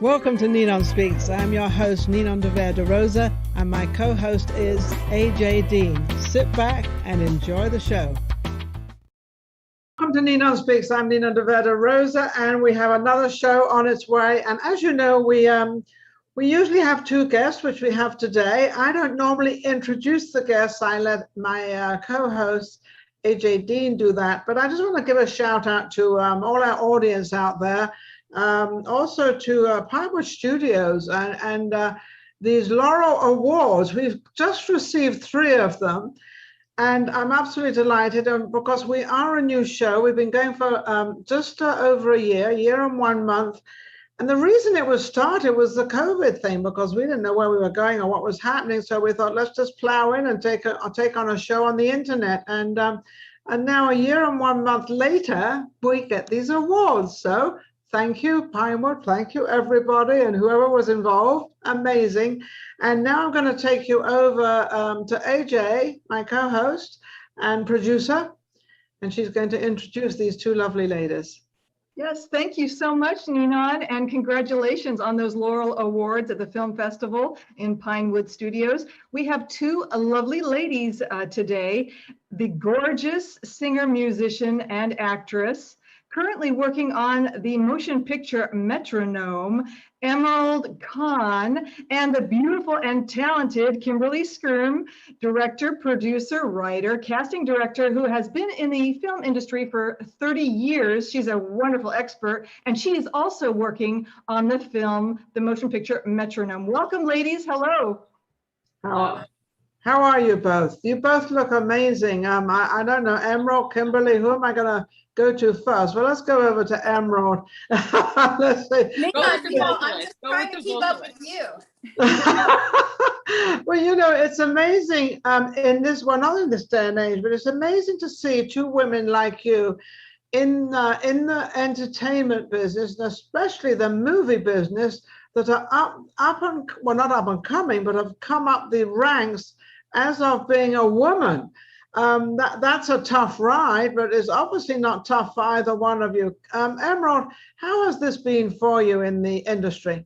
Welcome to NinonSpeaks. I'm your host, Ninon de Rosa, and my co-host is AJ Dean. Sit back and enjoy the show. Welcome to NinonSpeaks. I'm Ninon de Rosa, and we have another show on its way. And as you know, we usually have two guests, which we have today. I don't normally introduce the guests. I let my co-host, AJ Dean, do that. But I just want to give a shout out to all our audience out there. Also to Pinewood Studios and these Laurel Awards. We've just received 3 of them, and I'm absolutely delighted because we are a new show. We've been going for just over a year and 1 month. And the reason it was started was the COVID thing, because we didn't know where we were going or what was happening. So we thought, let's just plow in and take on a show on the internet. And now a year and 1 month later, we get these awards. So thank you, Pinewood. Thank you, everybody, and whoever was involved. Amazing. And now I'm going to take you over to AJ, my co-host and producer, and she's going to introduce these 2 lovely ladies. Yes, thank you so much, Ninon, and congratulations on those Laurel Awards at the Film Festival in Pinewood Studios. We have 2 lovely ladies today, the gorgeous singer, musician, and actress, currently working on the motion picture Metronome, Emerald Khan, and the beautiful and talented Kimberly Skyrme, director, producer, writer, casting director, who has been in the film industry for 30 years. She's a wonderful expert, and she is also working on the motion picture Metronome. Welcome, ladies. Hello. How are you both? You both look amazing. I don't know, Emerald, Kimberly, who am I going to go to first? Well, let's go over to Emerald. Let's see. I'm just trying to keep up with you. Well, you know, it's amazing not in this day and age, but it's amazing to see 2 women like you in the entertainment business, and especially the movie business, that are not up and coming, but have come up the ranks as of being a woman. That's a tough ride, but it's obviously not tough for either one of you. Emerald, how has this been for you in the industry?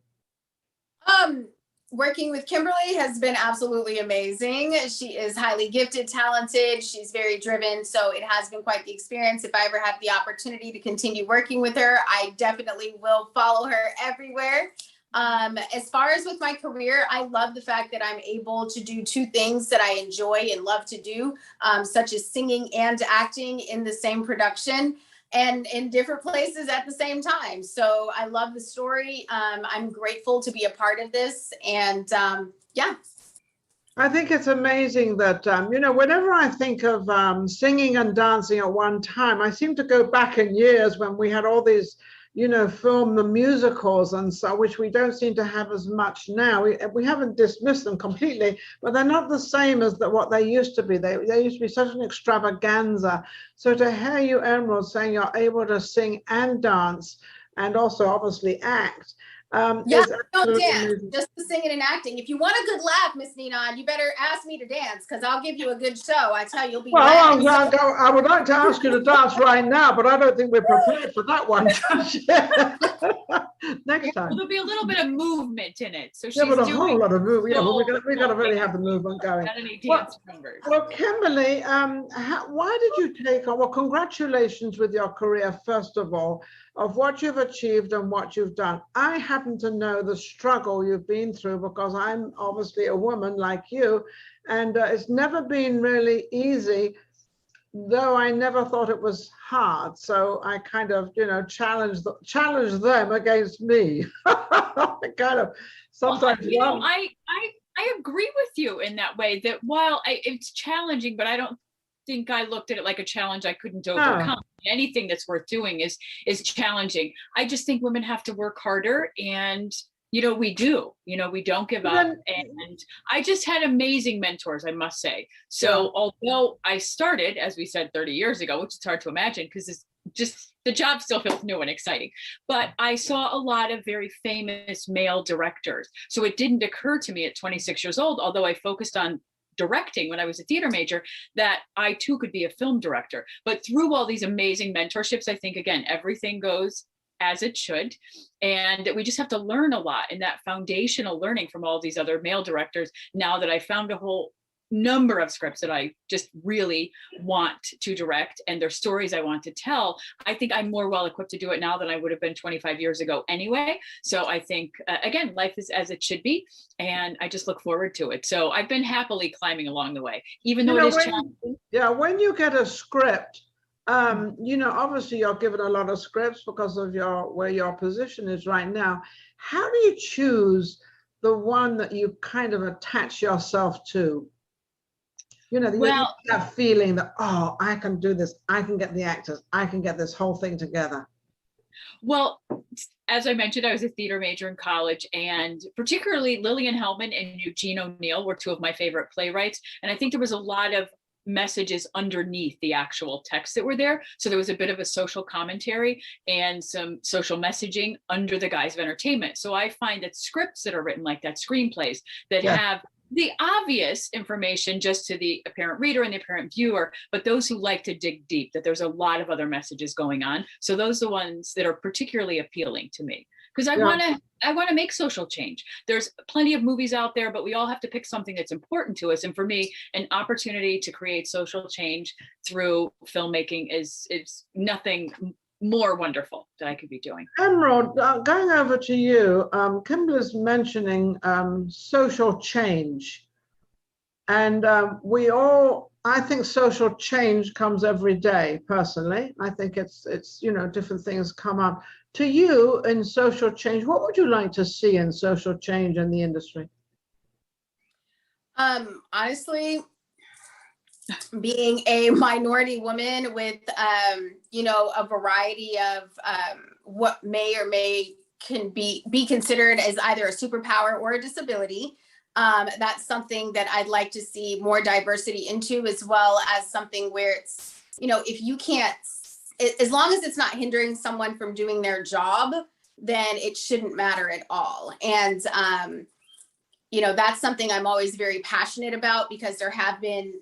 Working with Kimberly has been absolutely amazing. She is highly gifted, talented. She's very driven. So it has been quite the experience. If I ever have the opportunity to continue working with her, I definitely will follow her everywhere. As far as with my career, I love the fact that I'm able to do 2 things that I enjoy and love to do, such as singing and acting in the same production and in different places at the same time. So I love the story. I'm grateful to be a part of this. And yeah. I think it's amazing that, whenever I think of singing and dancing at one time, I seem to go back in years when we had all these film the musicals and so, which we don't seem to have as much now. We haven't dismissed them completely, but they're not the same as what they used to be. They used to be such an extravaganza. So to hear you, Emerald, saying you're able to sing and dance and also obviously act. Don't dance, just the singing and acting. If you want a good laugh, Miss Ninon, you better ask me to dance, because I'll give you a good show. I tell you, you'll be laughing. I would like to ask you to dance right now, but I don't think we're prepared for that one. Next time. Well, there'll be a little bit of movement in it. So she's but a doing whole lot of movement. Yeah, but we got to really have the movement going. Not any dance numbers. Well, Kimberly, why did you take on? Well, congratulations with your career, first of all, of what you've achieved and what you've done. I happen to know the struggle you've been through, because I'm obviously a woman like you, and it's never been really easy, though I never thought it was hard. So I kind of, challenge them against me. I kind of sometimes. Well, I agree with you in that way, that while it's challenging, but I don't think I looked at it like a challenge I couldn't overcome. Anything that's worth doing is challenging. I just think women have to work harder, and we do. We don't give up. And I just had amazing mentors, I must say. So although I started, as we said, 30 years ago, which is hard to imagine because it's just the job still feels new and exciting, but I saw a lot of very famous male directors. So it didn't occur to me at 26 years old, although I focused on directing when I was a theater major, that I too could be a film director. But through all these amazing mentorships, I think, again, everything goes as it should. And we just have to learn a lot, and that foundational learning from all these other male directors. Now that I found a whole number of scripts that I just really want to direct, and their stories I want to tell, I think I'm more well equipped to do it now than I would have been 25 years ago anyway. So I think, again, life is as it should be, and I just look forward to it. So I've been happily climbing along the way, even though it is challenging. Yeah, when you get a script, obviously you're given a lot of scripts because of where your position is right now. How do you choose the one that you kind of attach yourself to? That feeling that, oh, I can do this. I can get the actors. I can get this whole thing together. Well, as I mentioned, I was a theater major in college, and particularly Lillian Hellman and Eugene O'Neill were two of my favorite playwrights. And I think there was a lot of messages underneath the actual text that were there. So there was a bit of a social commentary and some social messaging under the guise of entertainment. So I find that scripts that are written like that, screenplays that have the obvious information just to the apparent reader and the apparent viewer, but those who like to dig deep, that there's a lot of other messages going on. So those are the ones that are particularly appealing to me, because I want to make social change. There's plenty of movies out there, but we all have to pick something that's important to us. And for me, an opportunity to create social change through filmmaking is nothing more wonderful that I could be doing. Emerald, going over to you, Kimberly's mentioning social change. And I think social change comes every day, personally. I think it's different things come up. To you, in social change, what would you like to see in social change in the industry? Honestly, being a minority woman with, a variety of what may or may can be considered as either a superpower or a disability. That's something that I'd like to see more diversity into, as well as something where it's, if you can't, as long as it's not hindering someone from doing their job, then it shouldn't matter at all. And, that's something I'm always very passionate about, because there have been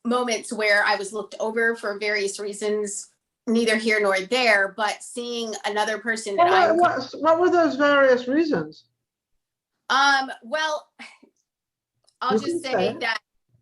moments where I was looked over for various reasons, neither here nor there, but seeing another person that what were those various reasons? Well, I'll just say that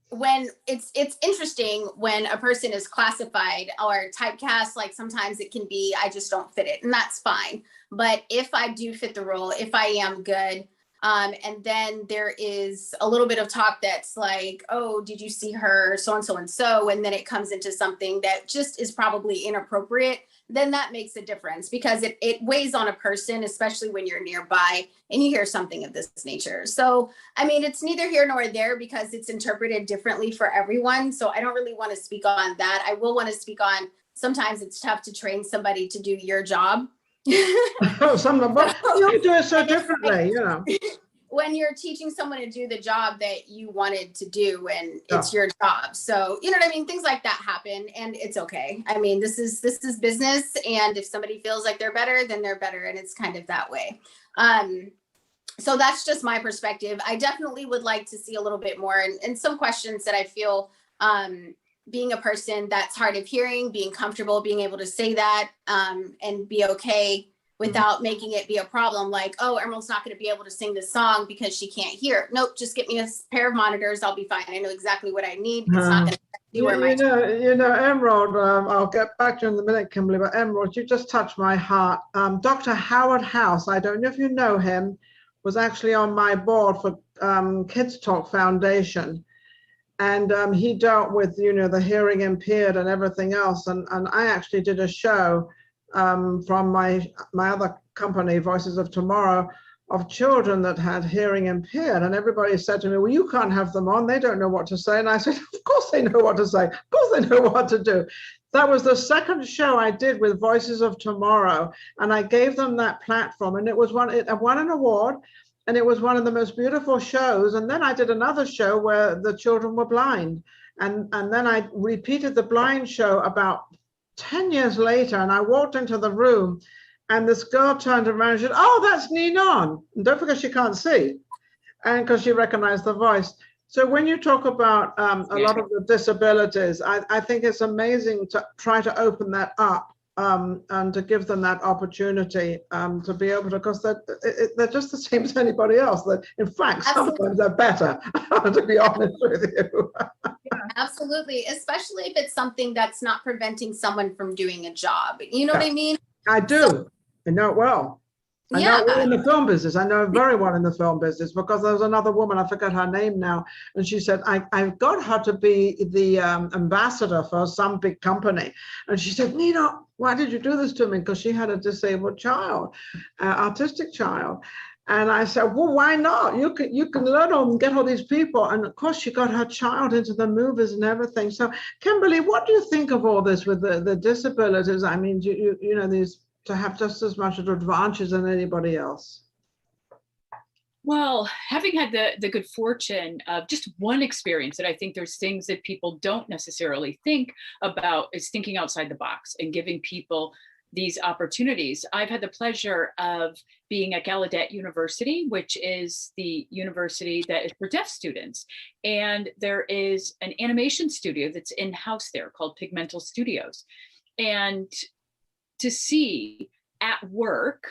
when it's interesting when a person is classified or typecast, like sometimes it can be, I just don't fit it, and that's fine. But if I do fit the role, if I am good, and then there is a little bit of talk that's like, oh, did you see her so and so and so? And then it comes into something that just is probably inappropriate, then that makes a difference, because it weighs on a person, especially when you're nearby and you hear something of this nature. So, I mean, it's neither here nor there, because it's interpreted differently for everyone. So I don't really want to speak on that. I will want to speak on, sometimes it's tough to train somebody to do your job. But you do it so differently, when you're teaching someone to do the job that you wanted to do, and it's your job. So, you know what I mean? Things like that happen, and it's okay. I mean, this is business. And if somebody feels like they're better, then they're better. And it's kind of that way. So that's just my perspective. I definitely would like to see a little bit more, and some questions that I feel, being a person that's hard of hearing, being comfortable, being able to say that, and be okay without making it be a problem. Like, oh, Emerald's not going to be able to sing this song because she can't hear. Nope, just get me a pair of monitors. I'll be fine. I know exactly what I need. It's not going to do where my Emerald, I'll get back to you in a minute, Kimberly, but Emerald, you just touched my heart. Dr. Howard House, I don't know if you know him, was actually on my board for Kids Talk Foundation. And he dealt with, the hearing impaired and everything else. And I actually did a show from my other company, Voices of Tomorrow, of children that had hearing impaired. And everybody said to me, well, you can't have them on. They don't know what to say. And I said, of course they know what to say. Of course they know what to do. That was the second show I did with Voices of Tomorrow. And I gave them that platform. And it won an award. And it was one of the most beautiful shows. And then I did another show where the children were blind. And then I repeated the blind show about 10 years later. And I walked into the room and this girl turned around and said, oh, that's Ninon. And don't forget she can't see. And because she recognized the voice. So when you talk about a lot of the disabilities, I think it's amazing to try to open that up and to give them that opportunity to be able to, because they're just the same as anybody else. That in fact, sometimes they're better, to be honest with you. Absolutely, especially if it's something that's not preventing someone from doing a job. You know what I mean? I do. I know it well. I know it well in the film business. I know it very well in the film business, because there was another woman, I forget her name now, and she said, I've got her to be the ambassador for some big company. And she said, Nina, why did you do this to me? Because she had a disabled child, autistic child. And I said, well, why not? You can learn and get all these people. And of course, she got her child into the movies and everything. So, Kimberly, what do you think of all this with the disabilities? I mean, you know, these to have just as much advantage as anybody else? Well, having had the good fortune of just one experience, that I think there's things that people don't necessarily think about, is thinking outside the box and giving people these opportunities. I've had the pleasure of being at Gallaudet University, which is the university that is for deaf students. And there is an animation studio that's in-house there called Pigmental Studios. And to see at work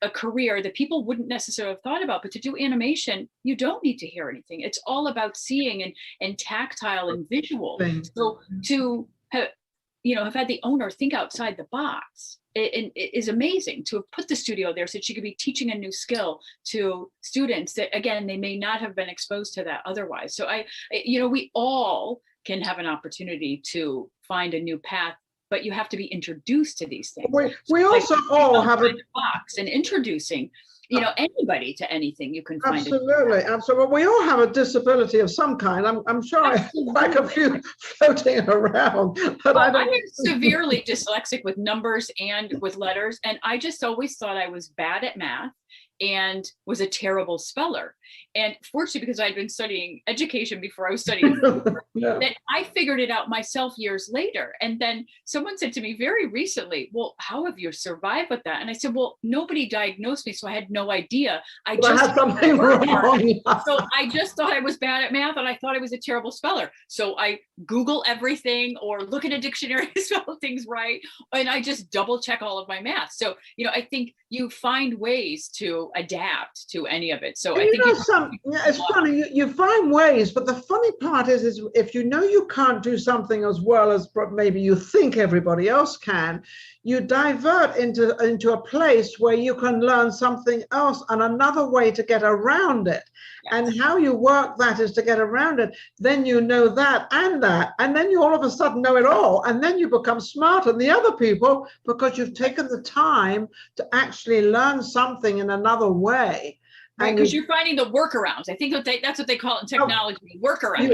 a career that people wouldn't necessarily have thought about, but to do animation, you don't need to hear anything. It's all about seeing and tactile and visual. So to have had the owner think outside the box, it is amazing to have put the studio there so that she could be teaching a new skill to students that, again, they may not have been exposed to that otherwise. So we all can have an opportunity to find a new path, but you have to be introduced to these things. We also all have a box and introducing, anybody to anything you can find. Absolutely. We all have a disability of some kind. I'm sure I have quite a few floating around. But I am severely dyslexic with numbers and with letters, and I just always thought I was bad at math and was a terrible speller. And fortunately, because I'd been studying education before I was studying, that I figured it out myself years later. And then someone said to me very recently, well, how have you survived with that? And I said, well, nobody diagnosed me, so I had no idea. I had something wrong. So I just thought I was bad at math, and I thought I was a terrible speller. So I Google everything or look at a dictionary to spell things right. And I just double check all of my math. So, I think you find ways to adapt to any of it. So I think it's funny, you find ways, but the funny part is if you know you can't do something as well as maybe you think everybody else can, you divert into a place where you can learn something else and another way to get around it. Yes. And how you work that is to get around it. Then you know that, and then you all of a sudden know it all. And then you become smarter than the other people because you've taken the time to actually learn something in another way. Right, because you're finding the workarounds. I think that's what they call it in technology, workaround.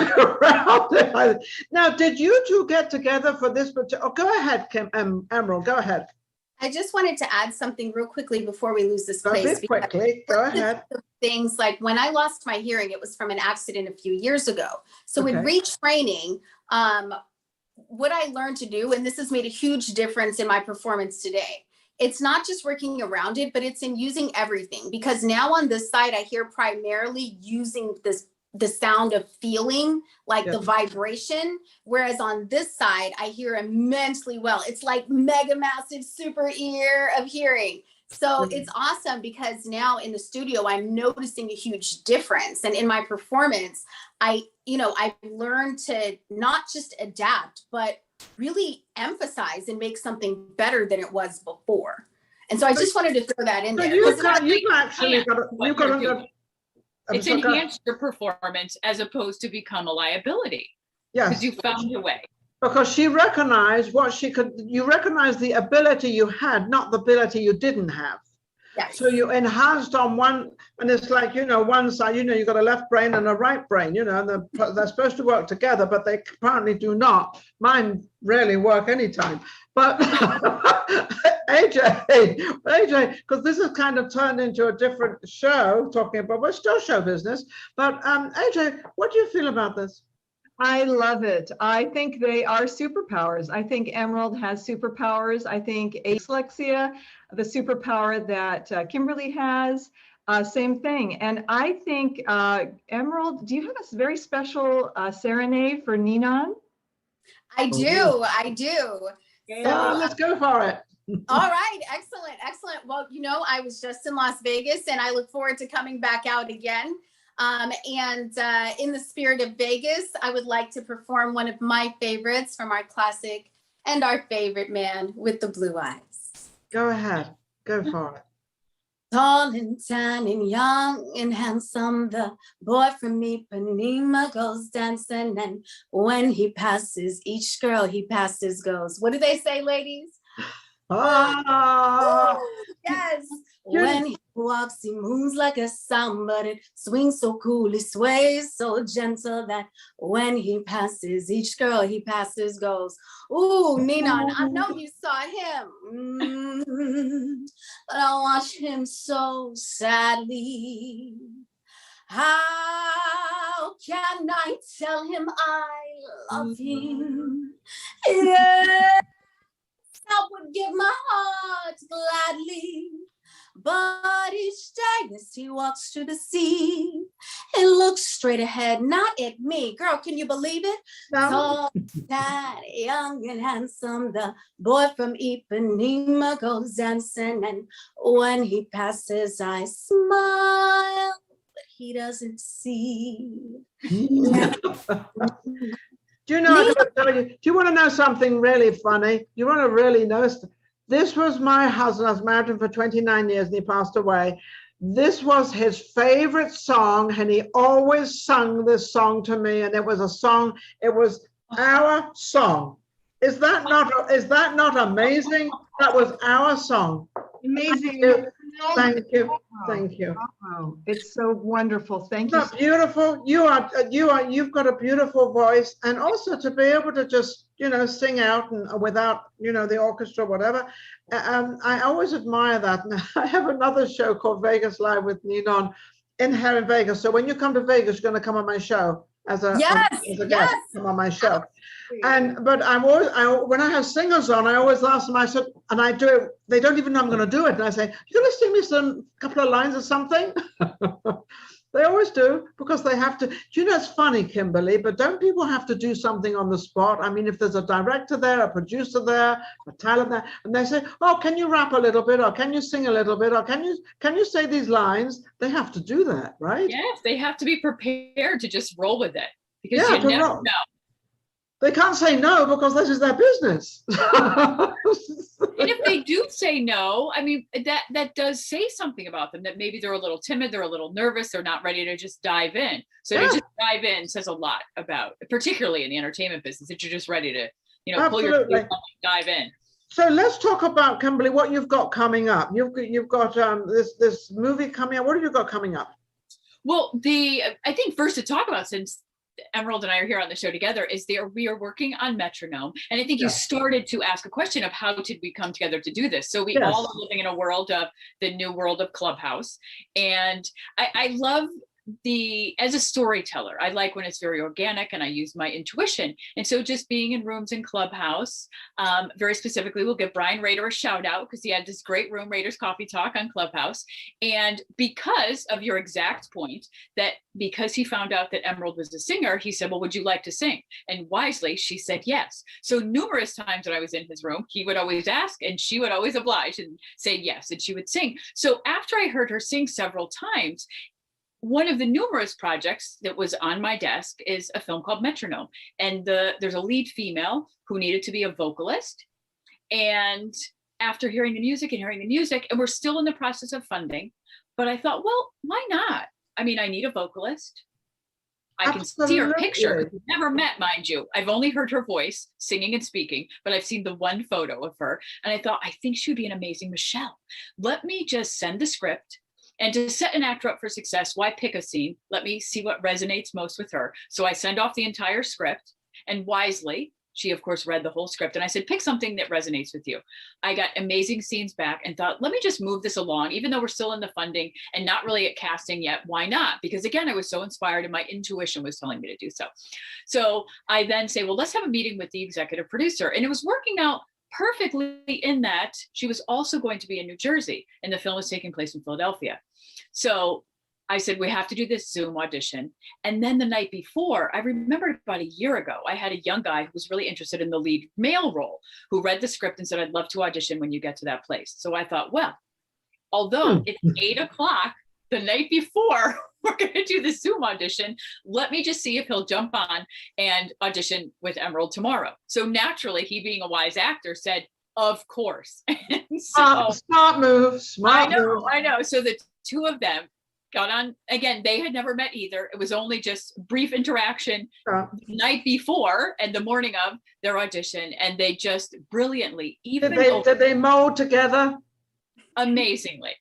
Workaround. Now, did you two get together for this? Go ahead, Emerald, go ahead. I just wanted to add something real quickly before we lose this place. Quickly, go ahead. Things like when I lost my hearing, it was from an accident a few years ago. So in retraining, what I learned to do, and this has made a huge difference in my performance today, it's not just working around it, but it's in using everything. Because now on this side, I hear primarily using the sound of feeling, like the vibration. Whereas on this side, I hear immensely well. It's like mega massive super ear of hearing. So it's awesome because now in the studio, I'm noticing a huge difference. And in my performance, I've learned to not just adapt, but really emphasize and make something better than it was before. And so I just wanted to throw that in there. It's enhanced your performance as opposed to become a liability. Yes. Because you found a way. Because she recognized you recognized the ability you had, not the ability you didn't have. Yes. So you enhanced on one, and it's like, one side, you've got a left brain and a right brain, and they're supposed to work together, but they apparently do not. Mine rarely work anytime. But AJ, because this has kind of turned into a different show, talking about, we're still show business. But AJ, what do you feel about this? I love it. I think they are superpowers. I think Emerald has superpowers. I think dyslexia, the superpower that Kimberly has, same thing. And I think, Emerald, do you have a very special serenade for Ninon? I do. I do. Yeah, let's go for it. All right. Excellent. Excellent. Well, I was just in Las Vegas and I look forward to coming back out again. And in the spirit of Vegas, I would like to perform one of my favorites from our classic and our favorite man with the blue eyes. Go ahead. Go for it. Tall and tan and young and handsome, the boy from Ipanema goes dancing, and when he passes each girl he passes goes. What do they say, ladies? Ah, yes. When he walks, he moves like a song, but it swings so cool, he sways so gentle that when he passes each girl he passes goes. Ooh, Ninon, I know you saw him, but I watch him so sadly. How can I tell him I love him? Yes, I would give my heart gladly. But each day as he walks to the sea, he looks straight ahead, not at me. Girl, can you believe it? No. Tall, fat, young and handsome, the boy from Ipanema goes dancing, and when he passes, I smile, but he doesn't see. Do you know, I gotta tell you, do you want to know something really funny? You want to really know? This was my husband. I was married to him for 29 years and he passed away. This was his favorite song, and he always sung this song to me. And it was a song, it was our song. Is that not amazing? That was our song. Amazing. Thank you. Thank you. Oh, it's so wonderful. Thank you. Isn't that beautiful? You've got a beautiful voice, and also to be able to just, sing out and without, the orchestra, whatever. I always admire that. And I have another show called Vegas Live with Ninon here in Vegas. So when you come to Vegas, you're going to come on my show as a guest. Come on my show. But when I have singers on, I always ask them. I said, and I do it. They don't even know I'm going to do it. And I say, "You going to sing me some couple of lines or something?" They always do, because they have to. It's funny, Kimberly, but don't people have to do something on the spot? I mean, if there's a director there, a producer there, a talent there, and they say, "Oh, can you rap a little bit, or can you sing a little bit, or can you say these lines?" They have to do that, right? Yes, they have to be prepared to just roll with it, because you never know. They can't say no, because this is their business. And if they do say no, I mean, that does say something about them, that maybe they're a little timid, they're a little nervous, they're not ready to just dive in. So to just dive in says a lot about, particularly in the entertainment business, that you're just ready to, pull your sleeves up and dive in. So let's talk about, Kimberly, what you've got coming up. You've got this movie coming up. What have you got coming up? Well, I think first to talk about, since Emerald and I are here on the show together, is we are working on Metronome. And I think you started to ask a question of how did we come together to do this? So we all are living in a world of the new world of Clubhouse. And I love as a storyteller, I like when it's very organic and I use my intuition. And so just being in rooms in Clubhouse, very specifically, we'll give Brian Rader a shout out because he had this great room, Rader's Coffee Talk on Clubhouse. And because of your exact point, that because he found out that Emerald was a singer, he said, "Well, would you like to sing?" And wisely, she said yes. So numerous times that I was in his room, he would always ask and she would always oblige and say yes, and she would sing. So after I heard her sing several times, one of the numerous projects that was on my desk is a film called Metronome. And there's a lead female who needed to be a vocalist. And after hearing the music, and we're still in the process of funding, but I thought, well, why not? I mean, I need a vocalist. I can see her picture. We've never met, mind you. I've only heard her voice singing and speaking, but I've seen the one photo of her. And I thought, I think she'd be an amazing Michelle. Let me just send the script. And to set an actor up for success, why pick a scene? Let me see what resonates most with her. So I send off the entire script, and wisely, she of course read the whole script. And I said, pick something that resonates with you. I got amazing scenes back and thought, let me just move this along, even though we're still in the funding and not really at casting yet. Why not? Because again, I was so inspired and my intuition was telling me to do so. So I then say, well, let's have a meeting with the executive producer. And it was working out perfectly in that she was also going to be in New Jersey and the film was taking place in Philadelphia. So I said, we have to do this Zoom audition. And then the night before, I remembered about a year ago, I had a young guy who was really interested in the lead male role, who read the script and said, I'd love to audition when you get to that place. So I thought, well, although it's 8 o'clock the night before, we're going to do the Zoom audition. Let me just see if he'll jump on and audition with Emerald tomorrow. So naturally, he being a wise actor said, of course. So, smart move. Smart move. I know. So the two of them got on. Again, they had never met either. It was only just brief interaction the night before and the morning of their audition. And they just brilliantly, even did they mold together? Amazingly.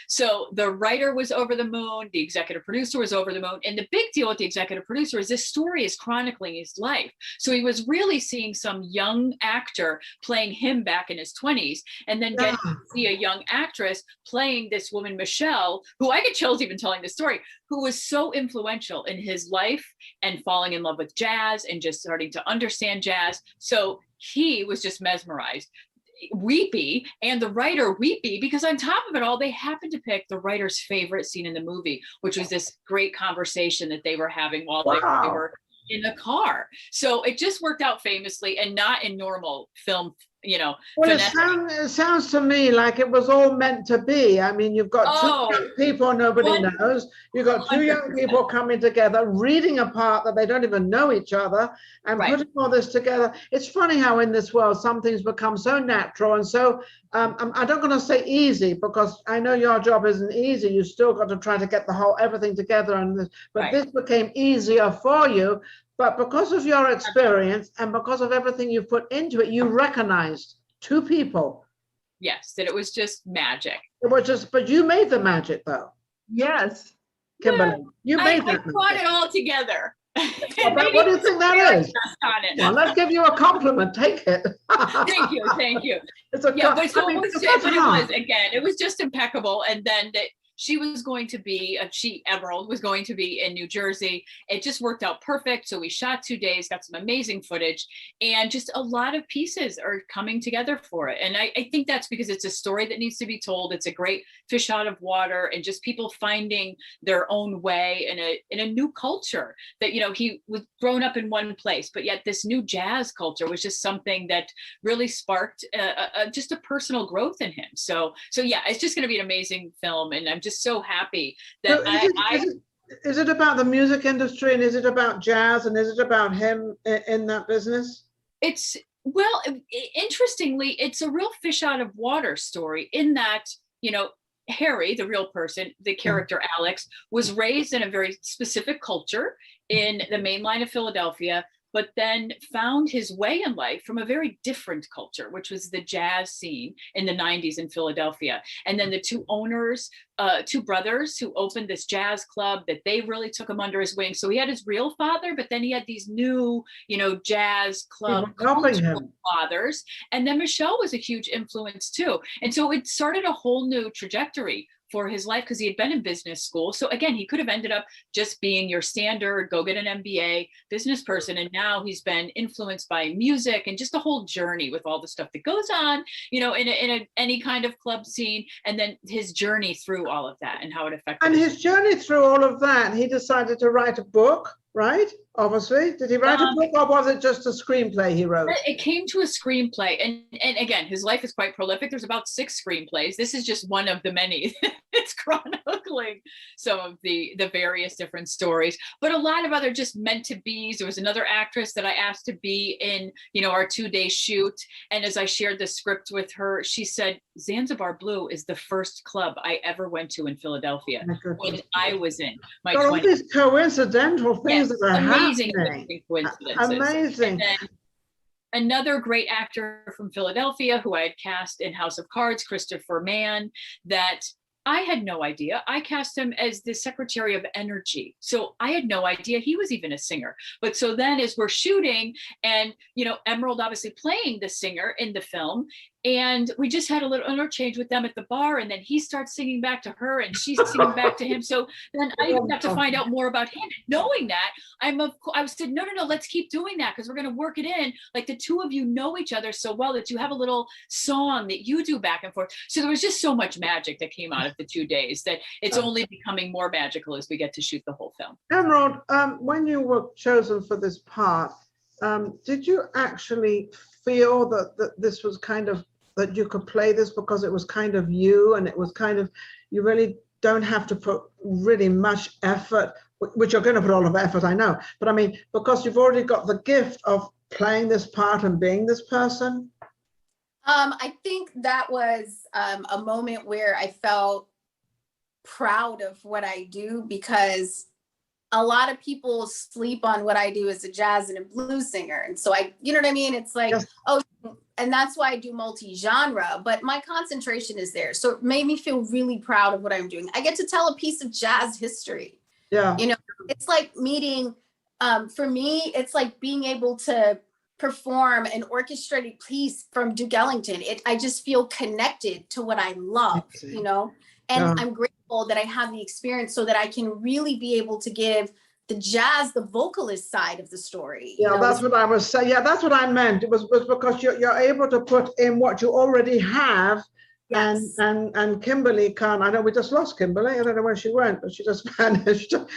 So the writer was over the moon, the executive producer was over the moon. And the big deal with the executive producer is this story is chronicling his life. So he was really seeing some young actor playing him back in his 20s, and then getting to see a young actress playing this woman, Michelle, who I get chills even telling the story, who was so influential in his life and falling in love with jazz and just starting to understand jazz. So he was just mesmerized. Weepy, and the writer weepy, because on top of it all, they happened to pick the writer's favorite scene in the movie, which was this great conversation that they were having while they were in the car. So it just worked out famously, and not in normal film, Well, it sounds to me like it was all meant to be. I mean, you've got two young people nobody knows. You've got two young people coming together, reading a part that they don't even know each other, and putting all this together. It's funny how in this world some things become so natural and so, I don't want to say easy, because I know your job isn't easy. You still got to try to get everything together, but this became easier for you. But because of your experience and because of everything you've put into it, you recognized two people. Yes, that it was just magic. It was just, but you made the magic, though. Yes. Kimberly, you made I brought it all together. What do you think that is? Well, let's give you a compliment. Take it. Thank you. It's a it was just impeccable. And then she was going to be, Emerald was going to be in New Jersey. It just worked out perfect. So we shot 2 days, got some amazing footage, and just a lot of pieces are coming together for it. And I think that's because it's a story that needs to be told. It's a great fish out of water, and just people finding their own way in a new culture that, he was grown up in one place, but yet this new jazz culture was just something that really sparked just a personal growth in him. So yeah, it's just going to be an amazing film. And I'm just so happy that is it about the music industry, and is it about jazz, and is it about him in that business? Interestingly, it's a real fish out of water story in that, Harry, the real person, the character Alex, was raised in a very specific culture in the main line of Philadelphia, but then found his way in life from a very different culture, which was the jazz scene in the 90s in Philadelphia. And then the two owners, two brothers who opened this jazz club, that they really took him under his wing. So he had his real father, but then he had these new, jazz club fathers. And then Michelle was a huge influence too. And so it started a whole new trajectory for his life, because he had been in business school. So again, he could have ended up just being your standard, go get an MBA business person. And now he's been influenced by music and just a whole journey with all the stuff that goes on, in any kind of club scene. And then his journey through all of that and how it affected. And his journey through all of that, he decided to write a book, right? Obviously. Did he write a book, or was it just a screenplay he wrote? It came to a screenplay. And again, his life is quite prolific. There's about 6 screenplays. This is just one of the many. It's chronicling some of the various different stories, but a lot of other just meant to be's. There was another actress that I asked to be in, our 2-day shoot. And as I shared the script with her, she said, Zanzibar Blue is the first club I ever went to in Philadelphia when I was in my 20s. All these coincidental things that are amazing happening. Coincidences. Amazing. And then another great actor from Philadelphia who I had cast in House of Cards, Christopher Mann, that I had no idea. I cast him as the Secretary of Energy. So I had no idea he was even a singer. But so then as we're shooting and, Emerald obviously playing the singer in the film, And we just had a little interchange with them at the bar, and then he starts singing back to her and she's singing back to him. So then I got to find out more about him. Knowing that, I said, no, let's keep doing that, because we're going to work it in. Like, the two of you know each other so well that you have a little song that you do back and forth. So there was just so much magic that came out of the 2 days that it's only becoming more magical as we get to shoot the whole film. Emerald, when you were chosen for this part, did you actually feel that this was kind of, that you could play this because it was kind of you, and it was kind of, you really don't have to put really much effort, which you're going to put a lot of effort, I know, but I mean, because you've already got the gift of playing this part and being this person? I think that was a moment where I felt proud of what I do, because a lot of people sleep on what I do as a jazz and a blues singer. And so you know what I mean? It's like, yes. Oh, and that's why I do multi-genre, but my concentration is there. So it made me feel really proud of what I'm doing. I get to tell a piece of jazz history. Yeah. You know, it's like meeting, for me, it's like being able to perform an orchestrated piece from Duke Ellington. I just feel connected to what I love, you know, and I'm grateful that I have the experience so that I can really be able to give the jazz, the vocalist side of the story. Yeah, you know, that's what I was saying. Yeah, that's what I meant. It was because you're able to put in what you already have. Yes. And Kimberly can't. I know we just lost Kimberly. I don't know where she went, but she just vanished. So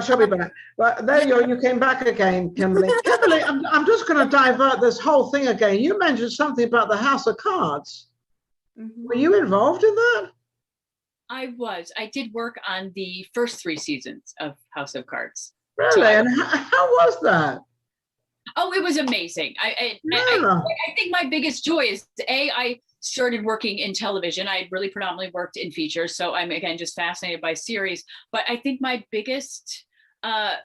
she'll be back. But there you came back again, Kimberly. Kimberly, I'm just going to divert this whole thing again. You mentioned something about the House of Cards. Mm-hmm. Were you involved in that? I was. I did work on the first 3 seasons of House of Cards. Really? So and how was that? Oh, it was amazing. I think my biggest joy is, I started working in television. I really predominantly worked in features. So I'm, again, just fascinated by series. But I think my biggest kind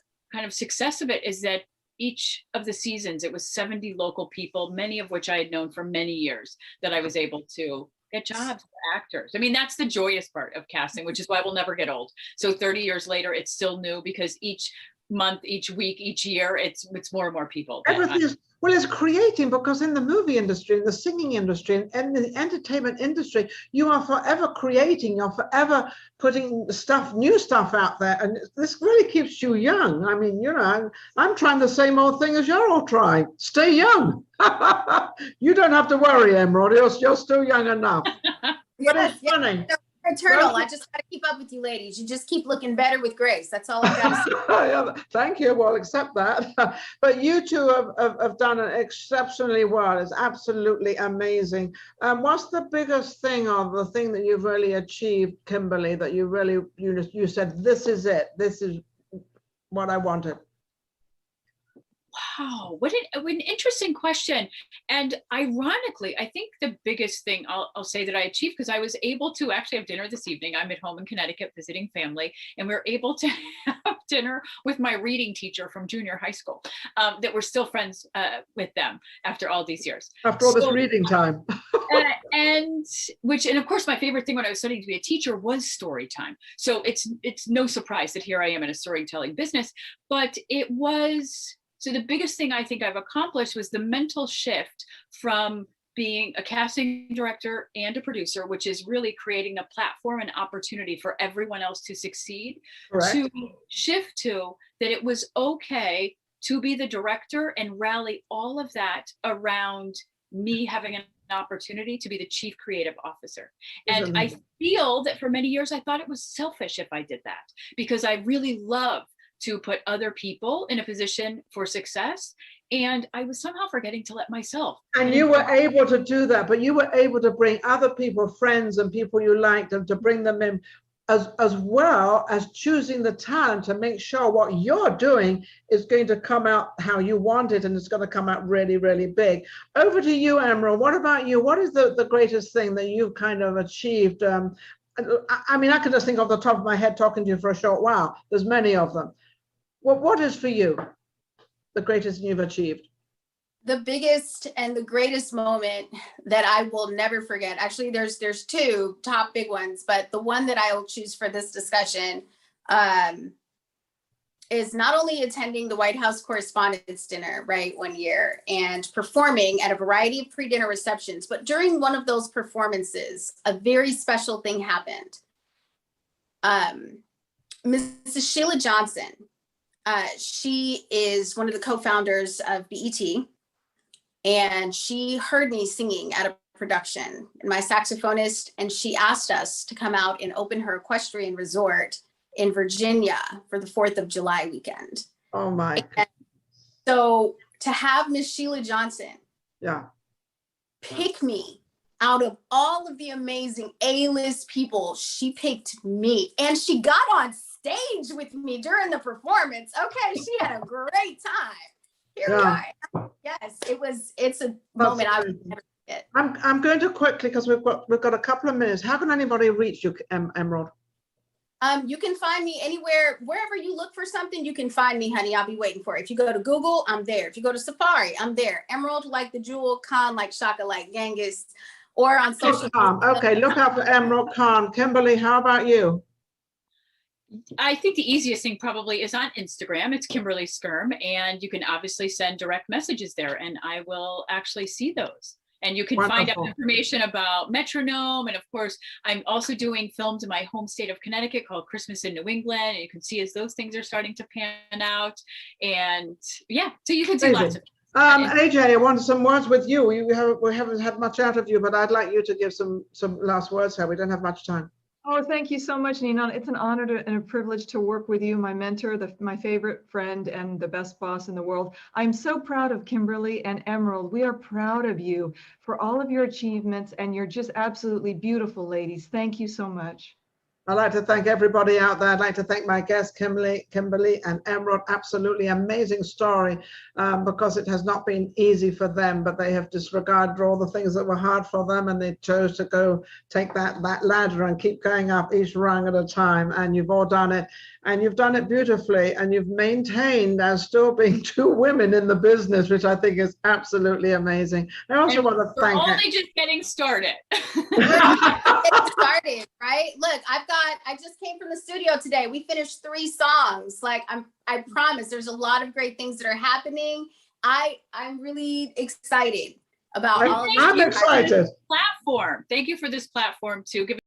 of success of it is that each of the seasons, it was 70 local people, many of which I had known for many years, that I was able to get jobs for actors. I mean, that's the joyous part of casting, which is why we'll never get old. So 30 years later, it's still new, because each month, each week, each year, it's more and more people. Everything is, well, it's creating, because in the movie industry, in the singing industry, and the entertainment industry, you are forever creating, you're forever putting new stuff out there. And this really keeps you young. I mean, you know, I'm trying the same old thing as you're all trying. Stay young. You don't have to worry, Emerald. You're still young enough. But it's funny. Eternal. I just got to keep up with you ladies. You just keep looking better with grace. That's all I got to say. Yeah, thank you. Well, accept that. But you two have done it exceptionally well. It's absolutely amazing. What's the biggest thing, or the thing that you've really achieved, Kimberly, that you really, you said, this is it. This is what I wanted? Wow, what an interesting question. And ironically, I think the biggest thing I'll say that I achieved, because I was able to actually have dinner this evening. I'm at home in Connecticut visiting family, and we were able to have dinner with my reading teacher from junior high school, that we're still friends with them after all these years. After all this reading time. and of course, my favorite thing when I was studying to be a teacher was story time. So it's no surprise that here I am in a storytelling business, but it was. So the biggest thing I think I've accomplished was the mental shift from being a casting director and a producer, which is really creating a platform and opportunity for everyone else to succeed, correct, to shift to that it was okay to be the director and rally all of that around me having an opportunity to be the chief creative officer. And I feel that for many years, I thought it was selfish if I did that, because I really love to put other people in a position for success. And I was somehow forgetting to let myself. And you were able to do that, but you were able to bring other people, friends and people you liked, and to bring them in, as well as choosing the talent to make sure what you're doing is going to come out how you want it, and it's going to come out really, really big. Over to you, Emerald. What about you? What is the greatest thing that you've kind of achieved? I mean, I can just think off the top of my head, talking to you for a short while. There's many of them. What is for you the greatest you've achieved? The biggest and the greatest moment that I will never forget. Actually, there's 2 top big ones, but the one that I will choose for this discussion is not only attending the White House Correspondents' Dinner, right, one year, and performing at a variety of pre-dinner receptions, but during one of those performances, a very special thing happened. Mrs. Sheila Johnson, she is one of the co-founders of BET, and she heard me singing at a production, and my saxophonist, and she asked us to come out and open her equestrian resort in Virginia for the 4th of July weekend. Oh my. And so to have Miss Sheila Johnson pick me out of all of the amazing A-list people, she picked me, and she got on stage with me during the performance. Okay, she had a great time. Here we are. Yes, it's a moment I would never forget. I'm going to quickly, because we've got a couple of minutes. How can anybody reach you, Emerald? You can find me anywhere, wherever you look for something, you can find me, honey. I'll be waiting for it. If you go to Google, I'm there. If you go to Safari, I'm there. Emerald like the jewel, Khan like Shaka like Genghis, or on social media. Okay, look out for Emerald Khan. Kimberly, how about you? I think the easiest thing probably is on Instagram. It's Kimberly Skyrme, and you can obviously send direct messages there, and I will actually see those. And you can find out information about Metronome. And of course, I'm also doing films in my home state of Connecticut called Christmas in New England. And you can see as those things are starting to pan out. And yeah, so you can see lots of AJ, I wanted some words with you. We haven't had much out of you, but I'd like you to give some last words here. We don't have much time. Oh, thank you so much, Ninon. It's an honor and a privilege to work with you, my mentor, my favorite friend, and the best boss in the world. I'm so proud of Kimberly and Emerald. We are proud of you for all of your achievements, and you're just absolutely beautiful ladies. Thank you so much. I'd like to thank everybody out there. I'd like to thank my guests, Kimberly and Emerald. Absolutely amazing story, because it has not been easy for them, but they have disregarded all the things that were hard for them, and they chose to go take that ladder and keep going up each rung at a time. And you've all done it, and you've done it beautifully, and you've maintained as still being two women in the business, which I think is absolutely amazing. I also want to thank. We're only just getting started. Getting started, right? Look, I just came from the studio today. We finished 3 songs. Like I promise there's a lot of great things that are happening. I'm really excited about all of this. I'm excited. Platform. Thank you for this platform to give